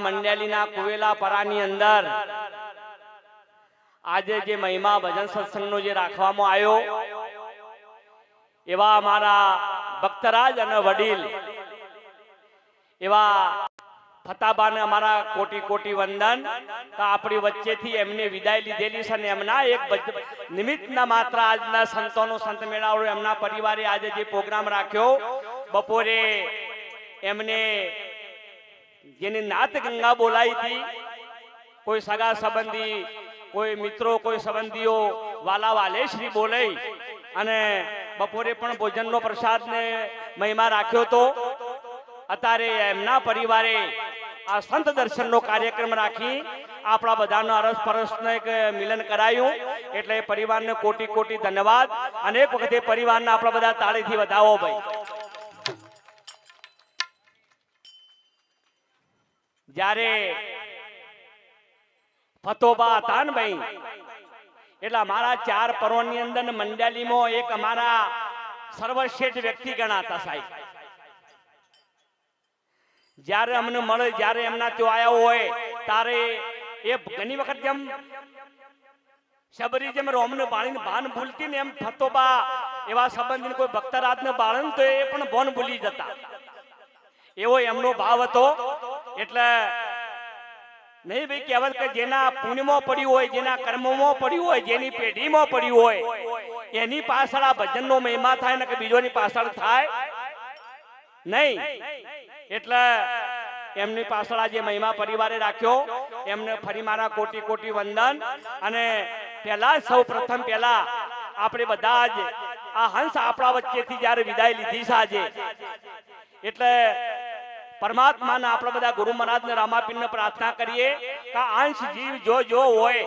મંડેલીના કુવેલા પરાની અંદર આજે જે મહિમા ભજન સત્સંગનો જે રાખવામાં આવ્યો એવા અમારા ભક્તરાજ અને વડીલ એવા ફતાબાને અમારા કોટી કોટી વંદન. તો આપણી વચ્ચેથી એમને વિદાય લીધેલી છે અને એમના એક નિમિત્તના માત્ર આજના સંતોનો સંત મેળાવડો એમના પરિવારે આજે જે પ્રોગ્રામ રાખ્યો બપોરે એમને જેની નાત ગંગા બોલાઈ હતી, કોઈ સગા સંબંધી, કોઈ મિત્રો, કોઈ સંબંધીઓ વાલા વાલેશ્રી બોલાઈ અને બપોરે પણ ભોજનનો પ્રસાદને મહિમા રાખ્યો તો. અત્યારે એમના પરિવારે આ સંત દર્શનનો કાર્યક્રમ રાખી આપણા બધાનો અરસ પરસનો એક મિલન કરાયું. એટલે પરિવારને કોટી કોટી ધન્યવાદ. અનેક વખતે પરિવારને આપણા બધા તાળીથી વધાવો ભાઈ. જ્યારે ફતોબા હતા ને ભાઈ, એટલે અમારા 4 પરોની અંદર મંડળીમાં એક અમારા સર્વશ્રેષ્ઠ વ્યક્તિ ગણાતા સાહેબ. જ્યારે અમને મળે, જ્યારે એમના ત્યાં આવ્યા હોય ત્યારે એ ઘણી વખત જેમ શબરી જેમ રોમને બાળીને ભાન ભૂલતી ને એમ ફતોબા એવા સંબંધી કોઈ ભક્તરાજને બાળન તો એ પણ ભોન ભૂલી જતા. એવો એમનો ભાવ હતો. એટલે નહીં ભાઈ કહેવત કે જેના પુણ્યમાં પડ્યું હોય, જેના કર્મમાં પડ્યું હોય, જેની પેઢીમાં પડ્યું હોય એની પાછળ આ ભજનનો મહિમા થાય ને કે બીજોની પાછળ થાય નહીં. એટલે એમની પાછળ આજે મહિમા પરિવારે રાખ્યો. એમને ફરી મારા કોટી કોટી વંદન. અને પહેલા સૌ પ્રથમ પહેલા આપણે બધા જ આ હંસ આપણા વચ્ચેથી જ્યારે વિદાય લીધી છે આજે, એટલે પરમાત્માના આપણા બધા ગુરુ મહારાજને રામાપીરને પ્રાર્થના કરીએ કે અંશ જીવ જો હોય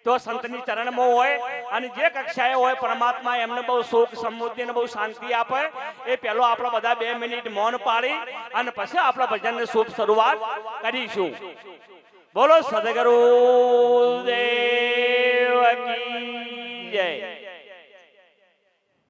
તો સંતની ચરણમાં હોય અને જે કક્ષાએ હોય પરમાત્મા એમને બહુ સુખ સમૃદ્ધિ અને બહુ શાંતિ આપે. એ પહેલો આપણે બધા 2 મિનિટ મૌન પાડી અને પછી આપણા ભજનની શુભ શરૂઆત કરીશું. બોલો સદગુરુ દેવ.